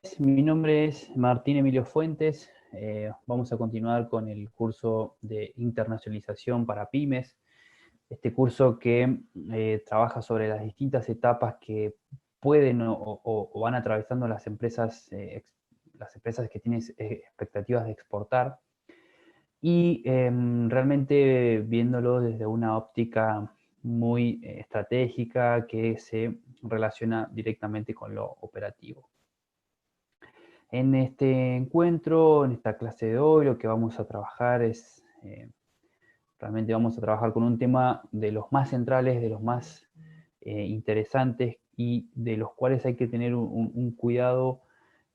Mi nombre es Martín Emilio Fuentes. Vamos a continuar con el curso de internacionalización para pymes. Este curso que trabaja sobre las distintas etapas que pueden o van atravesando las empresas que tienen expectativas de exportar y realmente viéndolo desde una óptica muy estratégica que se relaciona directamente con lo operativo. En este encuentro, en esta clase de hoy, lo que vamos a trabajar es, realmente vamos a trabajar con un tema de los más centrales, de los más interesantes y de los cuales hay que tener un cuidado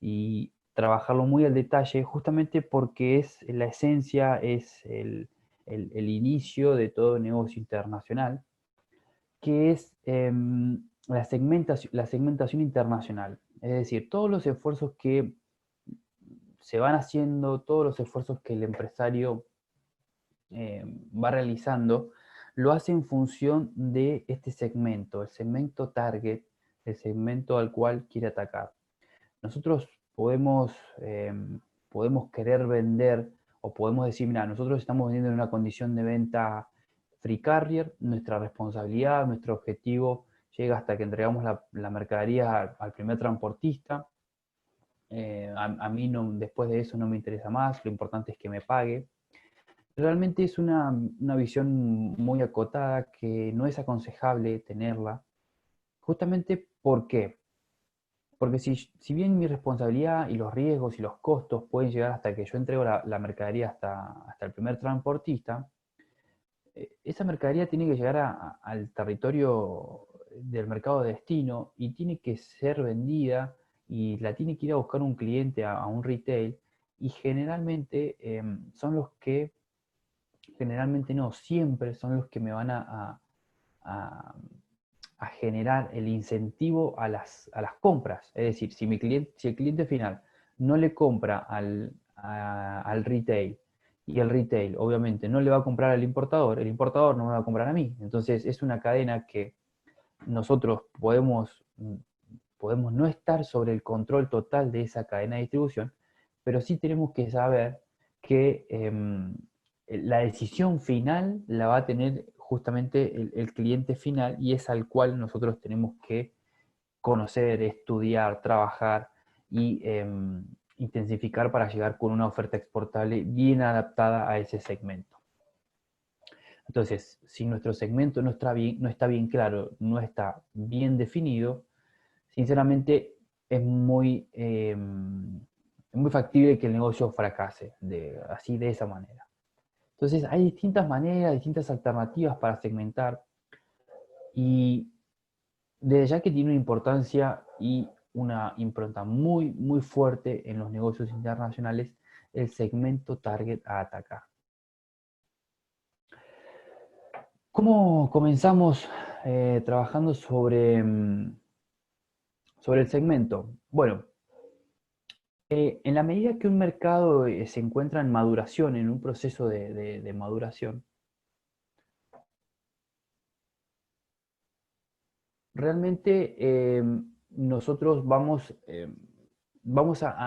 y trabajarlo muy al detalle, justamente porque es la esencia, es el inicio de todo negocio internacional, que es la segmentación internacional. Es decir, todos los esfuerzos que se van haciendo, todos los esfuerzos que el empresario va realizando, lo hace en función de este segmento, el segmento target, el segmento al cual quiere atacar. Nosotros podemos querer vender o podemos decir, mira, nosotros estamos vendiendo en una condición de venta free carrier, nuestra responsabilidad, nuestro objetivo llega hasta que entregamos la mercadería al primer transportista. A mí no, después de eso no me interesa más, lo importante es que me pague. Realmente es una visión muy acotada que no es aconsejable tenerla, justamente ¿por qué? Porque si bien mi responsabilidad y los riesgos y los costos pueden llegar hasta que yo entrego la mercadería hasta el primer transportista, esa mercadería tiene que llegar al territorio del mercado de destino y tiene que ser vendida y la tiene que ir a buscar un cliente a un retail y generalmente son los que, generalmente no, siempre son los que me van a- a generar el incentivo a las compras. Es decir, si el cliente final no le compra al retail y el retail obviamente no le va a comprar al importador, el importador no me va a comprar a mí. Entonces es una cadena que nosotros podemos no estar sobre el control total de esa cadena de distribución, pero sí tenemos que saber que la decisión final la va a tener justamente el cliente final y es al cual nosotros tenemos que conocer, estudiar, trabajar y intensificar para llegar con una oferta exportable bien adaptada a ese segmento. Entonces, si nuestro segmento no está bien claro, no está bien definido, sinceramente es muy factible que el negocio fracase así de esa manera. Entonces hay distintas maneras, distintas alternativas para segmentar y desde ya que tiene una importancia y una impronta muy, muy fuerte en los negocios internacionales, el segmento target a atacar. ¿Cómo comenzamos trabajando sobre el segmento? Bueno, en la medida que un mercado se encuentra en maduración, en un proceso de maduración, realmente nosotros vamos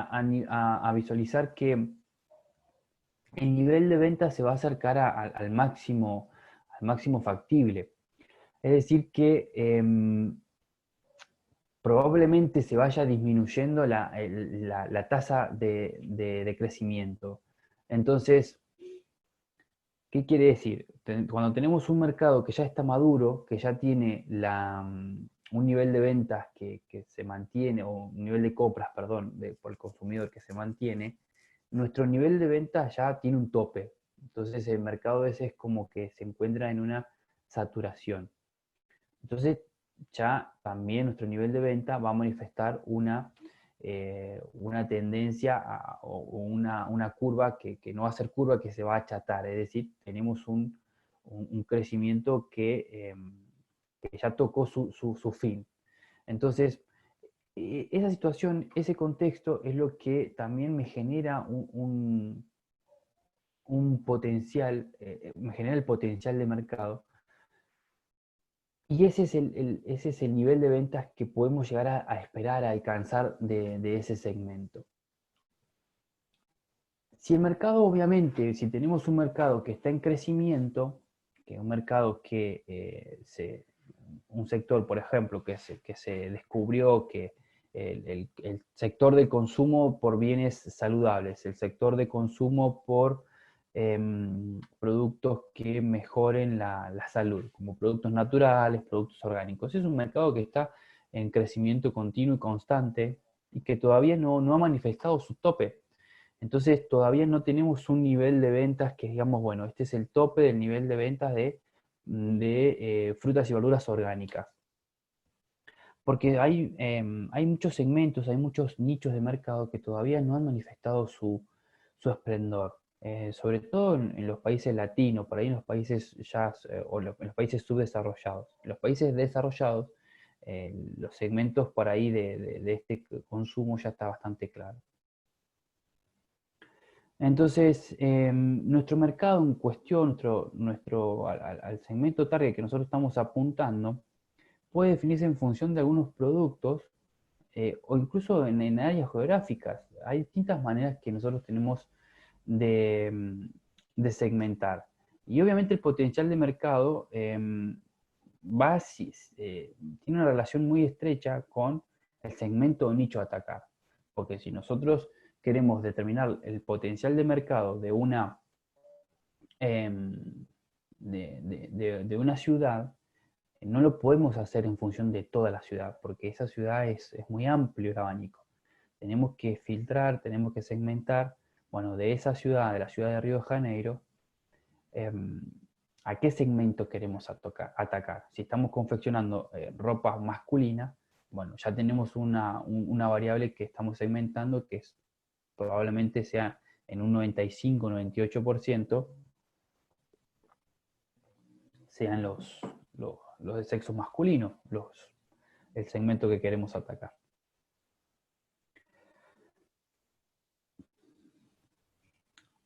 a visualizar que el nivel de venta se va a acercar al máximo factible. Es decir, que probablemente se vaya disminuyendo la tasa de crecimiento. Entonces, ¿qué quiere decir? Cuando tenemos un mercado que ya está maduro, que ya tiene un nivel de ventas que se mantiene, o un nivel de compras, perdón, por el consumidor que se mantiene, nuestro nivel de ventas ya tiene un tope. Entonces el mercado ese es como que se encuentra en una saturación. Entonces ya también nuestro nivel de venta va a manifestar una tendencia o una curva que no va a ser curva, que se va a achatar. Es decir, tenemos un crecimiento que ya tocó su fin. Entonces, esa situación, ese contexto es lo que también me genera un potencial, me genera el potencial de mercado Y ese es el nivel de ventas que podemos llegar a esperar, a alcanzar de ese segmento. Si el mercado, obviamente, si tenemos un mercado que está en crecimiento, que es un mercado que un sector, por ejemplo, que se descubrió que el sector de consumo por bienes saludables, el sector de consumo por productos que mejoren la salud, como productos naturales, productos orgánicos. Es un mercado que está en crecimiento continuo y constante y que todavía no ha manifestado su tope. Entonces todavía no tenemos un nivel de ventas que digamos, bueno, este es el tope del nivel de ventas de frutas y verduras orgánicas. Porque hay muchos segmentos, hay muchos nichos de mercado que todavía no han manifestado su esplendor. Sobre todo en los países latinos, por ahí en los países ya, en los países subdesarrollados. En los países desarrollados, los segmentos por ahí de este consumo ya está bastante claro. Entonces, nuestro mercado en cuestión, al segmento target que nosotros estamos apuntando, puede definirse en función de algunos productos o incluso en áreas geográficas. Hay distintas maneras que nosotros tenemos de segmentar. Y obviamente el potencial de mercado tiene una relación muy estrecha con el segmento o nicho a atacar. Porque si nosotros queremos determinar el potencial de mercado de em, de una ciudad, no lo podemos hacer en función de toda la ciudad, porque esa ciudad es muy amplio el abanico. Tenemos que filtrar, tenemos que segmentar, bueno, de esa ciudad, de la ciudad de Río de Janeiro, em, a qué segmento queremos atacar. Si estamos confeccionando ropa masculina, bueno, ya tenemos una variable que estamos segmentando que probablemente sea en un 95-98% sean los de sexo masculino, el segmento que queremos atacar.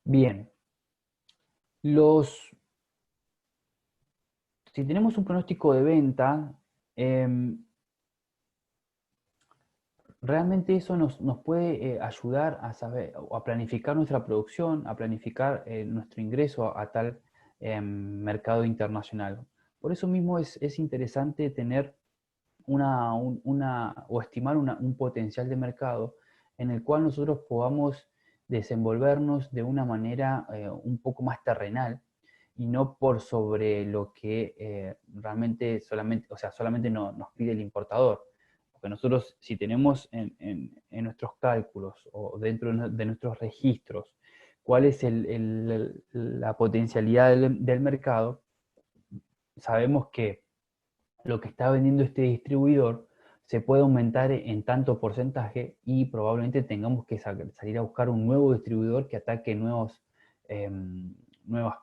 Bien, si tenemos un pronóstico de venta, eh, realmente eso nos puede ayudar a saber, a planificar nuestra producción, a planificar nuestro ingreso a tal mercado internacional. Por eso mismo es interesante tener o estimar un potencial de mercado en el cual nosotros podamos desenvolvernos de una manera un poco más terrenal y no por sobre lo que realmente solamente nos pide el importador. Porque nosotros, si tenemos en nuestros cálculos o dentro de nuestros registros cuál es la potencialidad del mercado, sabemos que lo que está vendiendo este distribuidor se puede aumentar en tanto porcentaje y probablemente tengamos que salir a buscar un nuevo distribuidor que ataque nuevas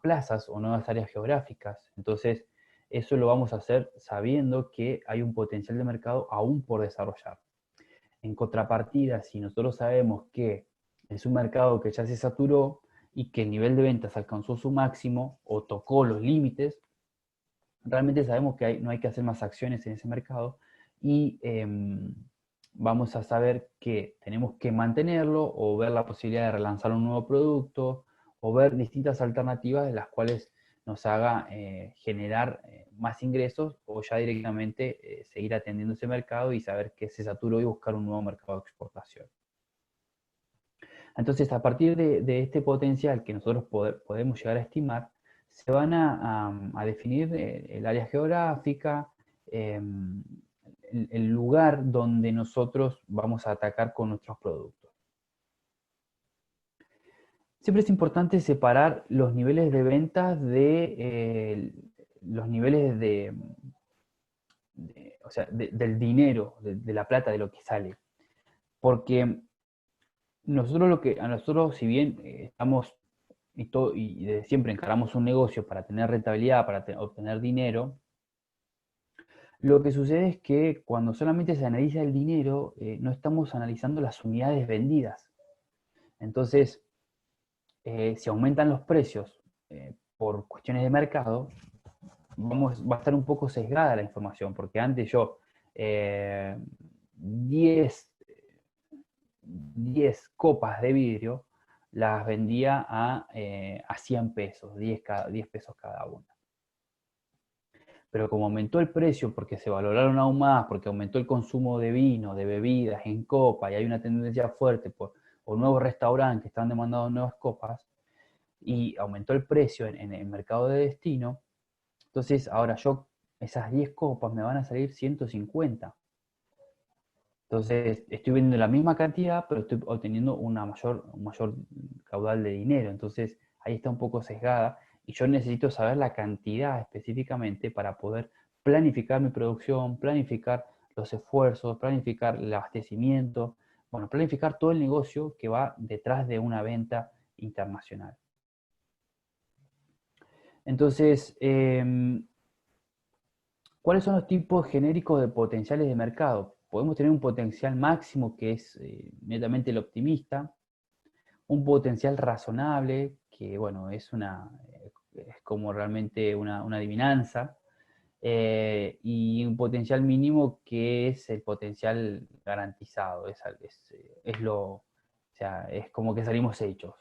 plazas o nuevas áreas geográficas. Entonces, eso lo vamos a hacer sabiendo que hay un potencial de mercado aún por desarrollar. En contrapartida, si nosotros sabemos que es un mercado que ya se saturó y que el nivel de ventas alcanzó su máximo o tocó los límites, realmente sabemos que no hay que hacer más acciones en ese mercado y vamos a saber que tenemos que mantenerlo o ver la posibilidad de relanzar un nuevo producto o ver distintas alternativas de las cuales nos haga generar más ingresos o ya directamente seguir atendiendo ese mercado y saber que se saturó y buscar un nuevo mercado de exportación. Entonces, a partir de este potencial que nosotros podemos llegar a estimar, se van a definir el área geográfica, el lugar donde nosotros vamos a atacar con nuestros productos. Siempre es importante separar los niveles de ventas de los niveles o sea, del dinero, de la plata, de lo que sale. Porque a nosotros, si bien estamos y desde siempre encaramos un negocio para tener rentabilidad, para obtener dinero, lo que sucede es que cuando solamente se analiza el dinero, no estamos analizando las unidades vendidas. Entonces, si aumentan los precios por cuestiones de mercado, va a estar un poco sesgada la información, porque antes yo 10 10 copas de vidrio las vendía a 100 pesos, 10 pesos cada una. Pero como aumentó el precio porque se valoraron aún más, porque aumentó el consumo de vino, de bebidas en copa, y hay una tendencia fuerte por nuevos restaurantes que están demandando nuevas copas, y aumentó el precio en el mercado de destino, entonces ahora esas 10 copas me van a salir 150. Entonces estoy vendiendo la misma cantidad, pero estoy obteniendo un mayor caudal de dinero. Entonces ahí está un poco sesgada y yo necesito saber la cantidad específicamente para poder planificar mi producción, planificar los esfuerzos, planificar el abastecimiento, bueno, planificar todo el negocio que va detrás de una venta internacional. Entonces, ¿cuáles son los tipos genéricos de potenciales de mercado? Podemos tener un potencial máximo que es netamente el optimista, un potencial razonable, que bueno, es como realmente una adivinanza, y un potencial mínimo que es el potencial garantizado, o sea, es como que salimos hechos.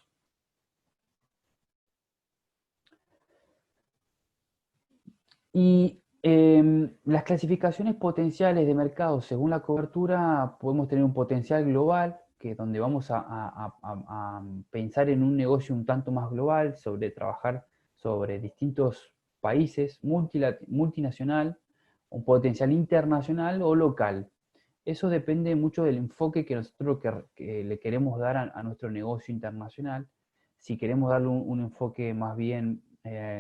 Y las clasificaciones potenciales de mercado según la cobertura, podemos tener un potencial global, que es donde vamos a pensar en un negocio un tanto más global, sobre trabajar sobre distintos países, multinacional, un potencial internacional o local. Eso depende mucho del enfoque que nosotros que le queremos dar a nuestro negocio internacional. Si queremos darle un enfoque más bien,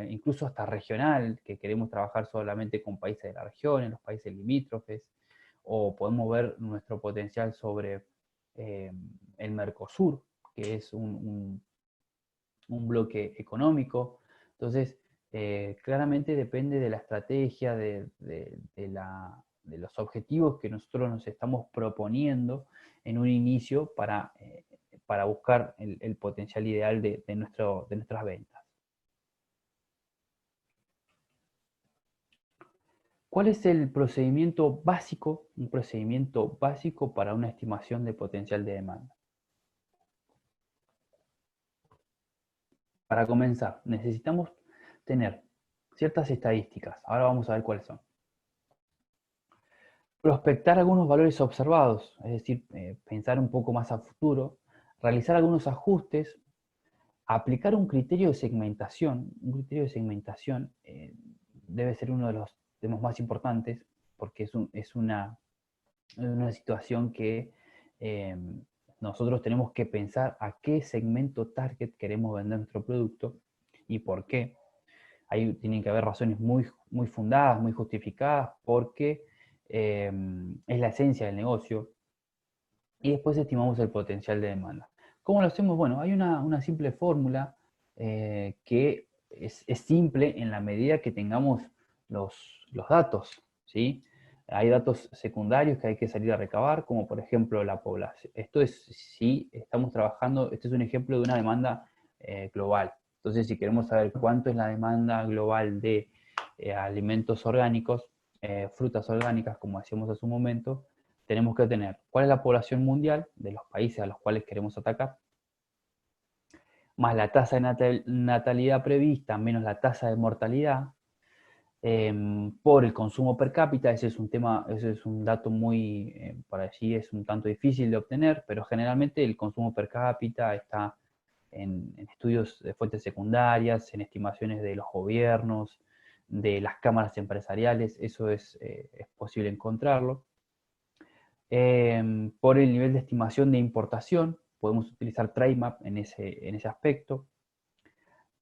incluso hasta regional, que queremos trabajar solamente con países de la región, en los países limítrofes, o podemos ver nuestro potencial sobre el Mercosur, que es un bloque económico. Entonces, claramente depende de la estrategia, de los objetivos que nosotros nos estamos proponiendo en un inicio para buscar el potencial ideal de nuestras ventas. ¿Cuál es el procedimiento básico, un procedimiento básico para una estimación de potencial de demanda? Para comenzar, necesitamos tener ciertas estadísticas. Ahora vamos a ver cuáles son. Prospectar algunos valores observados, es decir, pensar un poco más a futuro, realizar algunos ajustes, aplicar un criterio de segmentación. Un criterio de segmentación debe ser uno de los temas más importantes porque es una situación que eh, nosotros tenemos que pensar a qué segmento target queremos vender nuestro producto y por qué. Ahí tienen que haber razones muy fundadas, muy justificadas, porque es la esencia del negocio. Y después estimamos el potencial de demanda. ¿Cómo lo hacemos? Bueno, hay una simple fórmula que es simple en la medida que tengamos los datos, ¿sí? Hay datos secundarios que hay que salir a recabar, como por ejemplo la población. Esto es si estamos trabajando, este es un ejemplo de una demanda global. Entonces, si queremos saber cuánto es la demanda global de alimentos orgánicos, frutas orgánicas, como decíamos hace un momento, tenemos que tener cuál es la población mundial de los países a los cuales queremos atacar, más la tasa de natalidad prevista, menos la tasa de mortalidad, por el consumo per cápita. Ese es un tema, ese es un dato muy, para allí es un tanto difícil de obtener, pero generalmente el consumo per cápita está en estudios de fuentes secundarias, en estimaciones de los gobiernos, de las cámaras empresariales, eso es posible encontrarlo. Por el nivel de estimación de importación, podemos utilizar Trademap en ese aspecto.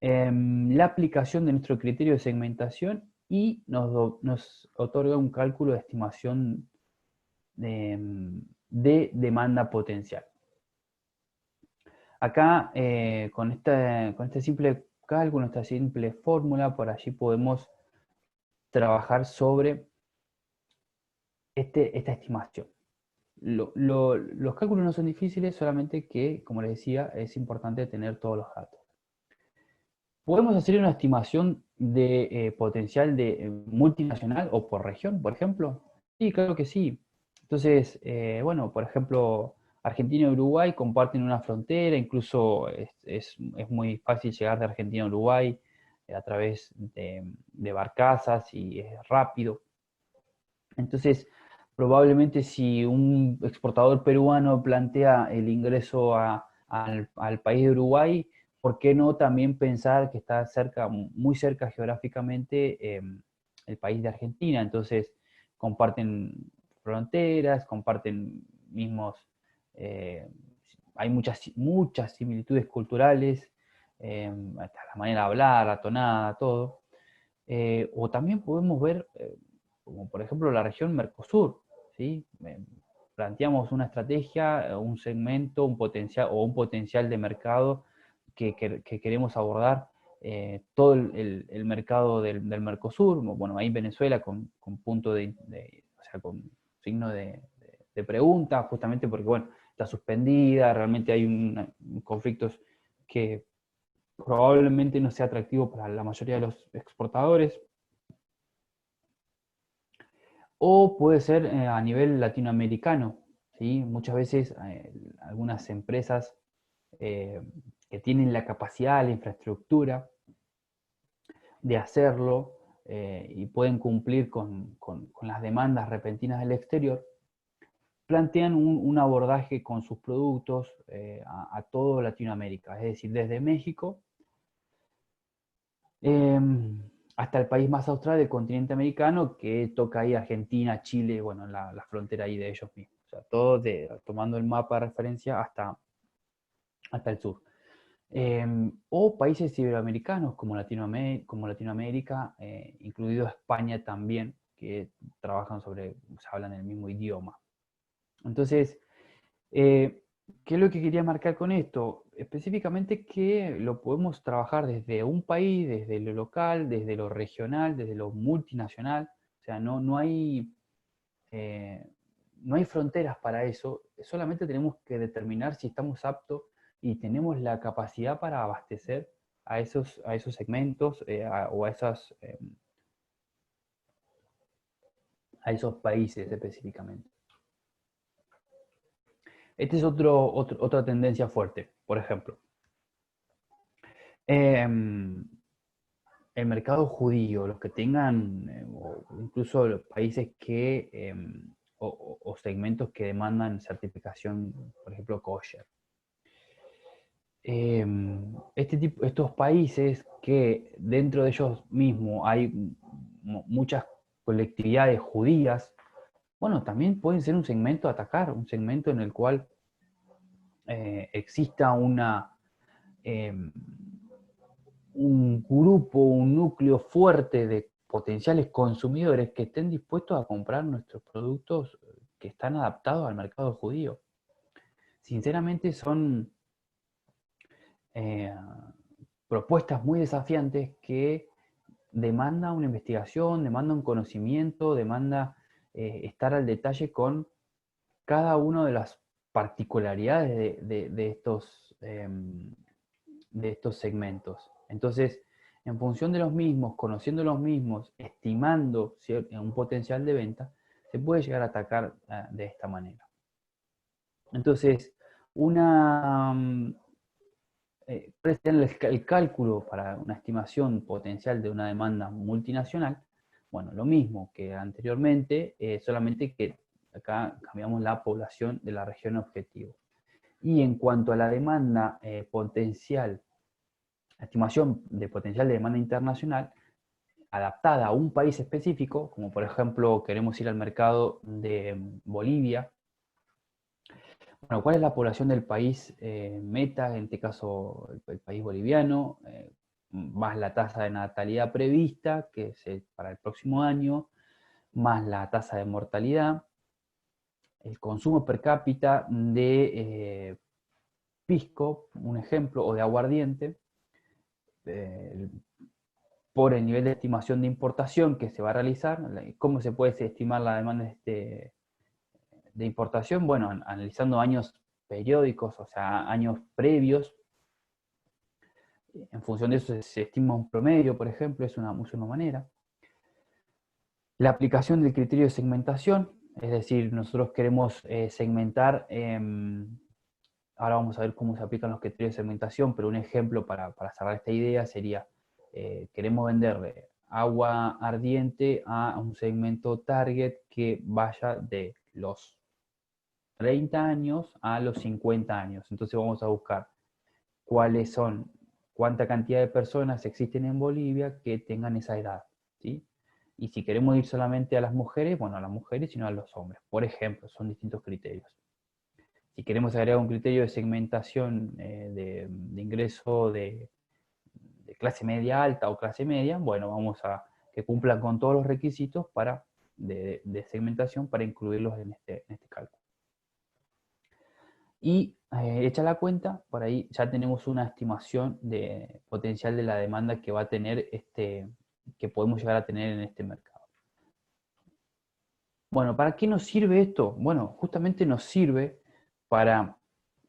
La aplicación de nuestro criterio de segmentación y nos otorga un cálculo de estimación de demanda potencial. Acá, con este simple cálculo, esta simple fórmula, por allí podemos trabajar sobre esta estimación. Los cálculos no son difíciles, solamente que, como les decía, es importante tener todos los datos. Podemos hacer una estimación de potencial de multinacional o por región, por ejemplo? Sí, claro que sí. Entonces, bueno, por ejemplo, Argentina y Uruguay comparten una frontera, incluso es muy fácil llegar de Argentina a Uruguay a través de barcazas y es rápido. Entonces, probablemente si un exportador peruano plantea el ingreso al país de Uruguay, ¿por qué no también pensar que está cerca, muy cerca geográficamente, el país de Argentina? Entonces, comparten fronteras, comparten mismos, eh, hay muchas similitudes culturales, hasta la manera de hablar, la tonada, todo. O también podemos ver, como por ejemplo la región Mercosur, ¿sí? Planteamos una estrategia, un segmento, un potencial de mercado que queremos abordar, todo el mercado del Mercosur, bueno, ahí Venezuela con punto o sea, con signo de pregunta, justamente porque, bueno, está suspendida, realmente hay conflictos que probablemente no sea atractivo para la mayoría de los exportadores, o puede ser a nivel latinoamericano, ¿sí? Muchas veces algunas empresas eh, que tienen la capacidad, la infraestructura de hacerlo y pueden cumplir con las demandas repentinas del exterior, plantean un abordaje con sus productos a todo Latinoamérica, es decir, desde México eh, hasta el país más austral del continente americano, que toca ahí Argentina, Chile, bueno, la frontera ahí de ellos mismos. O sea, todo tomando el mapa de referencia hasta el sur. O países iberoamericanos como Latinoamérica, incluido España también, que trabajan se hablan el mismo idioma. Entonces, eh, ¿qué es lo que quería marcar con esto? Específicamente que lo podemos trabajar desde un país, desde lo local, desde lo regional, desde lo multinacional. O sea, eh, no hay fronteras para eso. Solamente tenemos que determinar si estamos aptos y tenemos la capacidad para abastecer a esos segmentos o a esos países específicamente. Esta es otra tendencia fuerte, por ejemplo. Em, el mercado judío, los que tengan, o incluso los países o segmentos que demandan certificación, por ejemplo, kosher. Estos países que dentro de ellos mismos hay muchas colectividades judías, bueno, también pueden ser un segmento a atacar, un segmento en el cual exista eh, un grupo, un núcleo fuerte de potenciales consumidores que estén dispuestos a comprar nuestros productos que están adaptados al mercado judío. Sinceramente son eh, propuestas muy desafiantes que demandan una investigación, demandan un conocimiento, demanda estar al detalle con cada una de las particularidades de estos segmentos. Entonces, en función de los mismos, conociendo los mismos, estimando un potencial de venta, se puede llegar a atacar de esta manera. Entonces, una el cálculo para una estimación potencial de una demanda multinacional, bueno, lo mismo que anteriormente, solamente que acá cambiamos la población de la región objetivo. Y en cuanto a la demanda potencial, la estimación de potencial de demanda internacional, adaptada a un país específico, como por ejemplo queremos ir al mercado de Bolivia. Bueno, ¿cuál es la población del país meta, en este caso el país boliviano? Más la tasa de natalidad prevista, que es para el próximo año, más la tasa de mortalidad, el consumo per cápita de pisco, un ejemplo, o de aguardiente, eh, por el nivel de estimación de importación que se va a realizar. ¿Cómo se puede estimar la demanda de importación? Bueno, analizando años periódicos, o sea, años previos, En función de eso se estima un promedio, por ejemplo, es una manera. La aplicación del criterio de segmentación, es decir, nosotros queremos segmentar, ahora vamos a ver cómo se aplican los criterios de segmentación, pero un ejemplo para cerrar esta idea sería, queremos venderle agua ardiente a un segmento target que vaya de los 30 años a los 50 años. Entonces vamos a buscar cuáles son, cuánta cantidad de personas existen en Bolivia que tengan esa edad, ¿sí? Y si queremos ir solamente a las mujeres, bueno, a las mujeres y no a los hombres. Por ejemplo, son distintos criterios. Si queremos agregar un criterio de segmentación de ingreso de clase media alta o clase media, bueno, vamos a que cumplan con todos los requisitos de segmentación para incluirlos en este cálculo. Y hecha la cuenta, por ahí ya tenemos una estimación de potencial de la demanda que va a tener que podemos llegar a tener en este mercado. Bueno, ¿para qué nos sirve esto? Bueno, justamente nos sirve para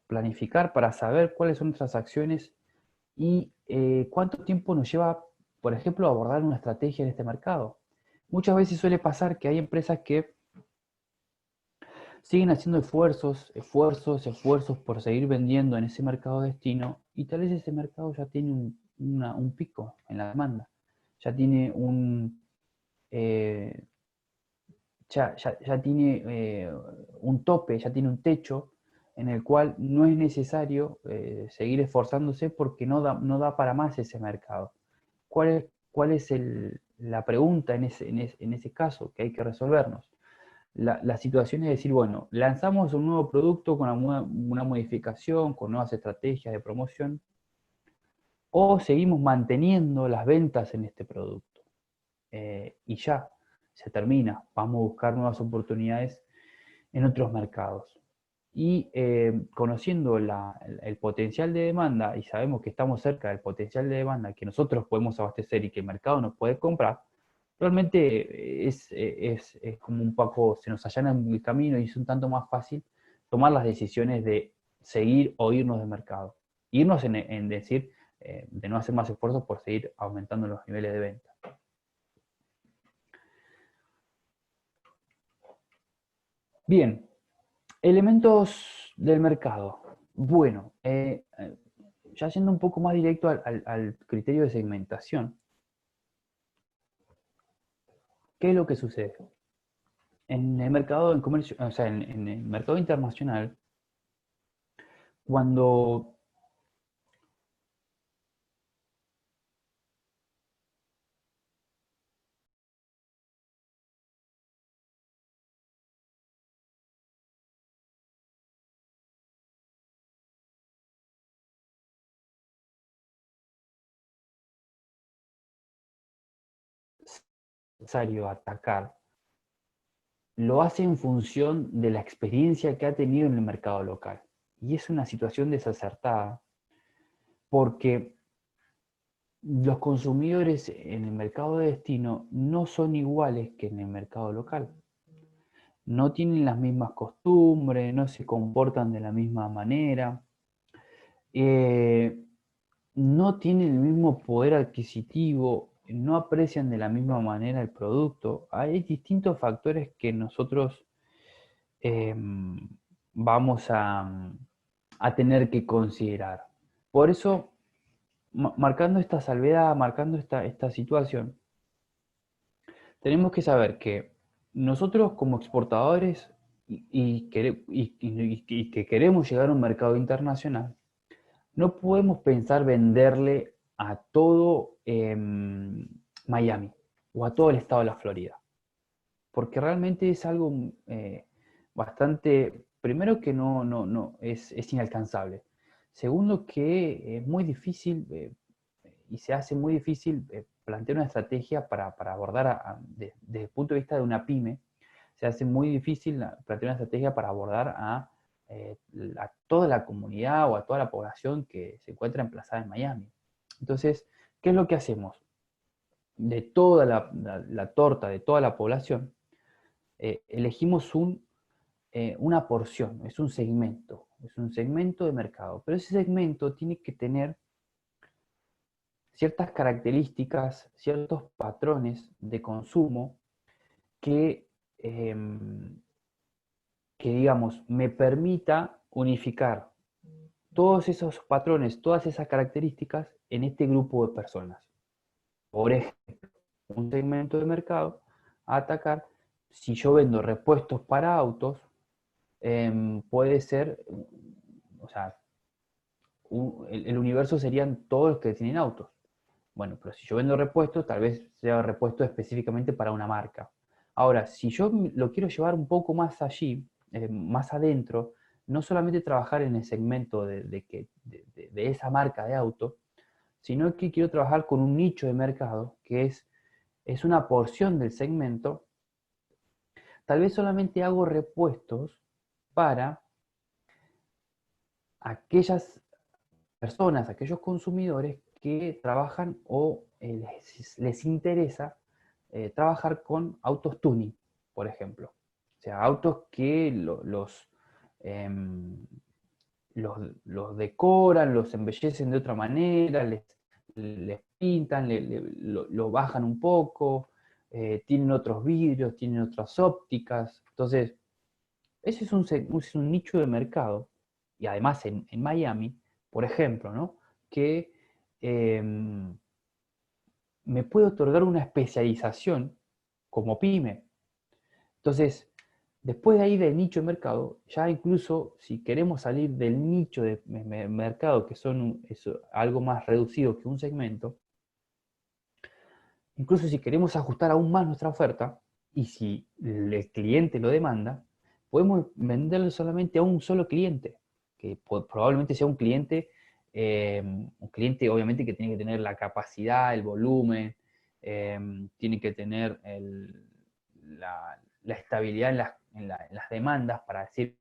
planificar, para saber cuáles son nuestras acciones y cuánto tiempo nos lleva, por ejemplo, abordar una estrategia en este mercado. Muchas veces suele pasar que hay empresas que siguen haciendo esfuerzos por seguir vendiendo en ese mercado destino y tal vez ese mercado ya tiene un pico en la demanda, ya tiene eh, ya tiene un tope, ya tiene un techo en el cual no es necesario seguir esforzándose porque no da para más ese mercado. ¿Cuál es la pregunta en ese caso que hay que resolvernos? La situación es decir, bueno, lanzamos un nuevo producto con una modificación, con nuevas estrategias de promoción, o seguimos manteniendo las ventas en este producto. Y ya, se termina, vamos a buscar nuevas oportunidades en otros mercados. Y conociendo el potencial de demanda y sabemos que estamos cerca del potencial de demanda que nosotros podemos abastecer y que el mercado nos puede comprar, realmente es como un poco, se nos allana el camino y es un tanto más fácil tomar las decisiones de seguir o irnos del mercado. Irnos en decir, de no hacer más esfuerzos por seguir aumentando los niveles de venta. Bien, elementos del mercado. Bueno, ya yendo un poco más directo al criterio de segmentación, ¿qué es lo que sucede? En el mercado en comercio, o sea, en el mercado internacional, cuando es necesario atacar, lo hace en función de la experiencia que ha tenido en el mercado local. Y es una situación desacertada, porque los consumidores en el mercado de destino no son iguales que en el mercado local. No tienen las mismas costumbres, no se comportan de la misma manera, eh, no tienen el mismo poder adquisitivo, no aprecian de la misma manera el producto. Hay distintos factores que nosotros eh, vamos a tener que considerar. Por eso, marcando esta salvedad, marcando esta situación, tenemos que saber que nosotros como exportadores y que queremos llegar a un mercado internacional, no podemos pensar venderle a todo Miami o a todo el estado de la Florida, porque realmente es algo bastante, primero que no es inalcanzable, segundo que es muy difícil y se hace muy difícil plantear una estrategia para abordar desde el punto de vista de una pyme, se hace muy difícil plantear una estrategia para abordar a toda la comunidad o a toda la población que se encuentra emplazada en Miami. Entonces, ¿qué es lo que hacemos? De toda la torta, de toda la población, elegimos una porción, es un segmento de mercado, pero ese segmento tiene que tener ciertas características, ciertos patrones de consumo que, que digamos, me permita unificar todos esos patrones, todas esas características en este grupo de personas. Por ejemplo, un segmento de mercado a atacar, si yo vendo repuestos para autos, puede ser, o sea, el universo serían todos los que tienen autos. Bueno, pero si yo vendo repuestos, tal vez sea repuesto específicamente para una marca. Ahora, si yo lo quiero llevar un poco más allí, más adentro, no solamente trabajar en el segmento de esa marca de auto, sino que quiero trabajar con un nicho de mercado que es una porción del segmento, tal vez solamente hago repuestos para aquellas personas, aquellos consumidores que trabajan o les interesa trabajar con autos tuning, por ejemplo. O sea, autos que los decoran, los embellecen de otra manera, les pintan, lo bajan un poco, tienen otros vidrios, tienen otras ópticas. Entonces, ese es un nicho de mercado. Y además en Miami, por ejemplo, ¿no? Que eh, me puede otorgar una especialización como pyme. Entonces, después de ahí del nicho de mercado, ya incluso si queremos salir del nicho de mercado, que son algo más reducido que un segmento, incluso si queremos ajustar aún más nuestra oferta, y si el cliente lo demanda, podemos venderle solamente a un solo cliente, que probablemente sea un cliente obviamente que tiene que tener la capacidad, el volumen, tiene que tener la estabilidad en las demandas para decir,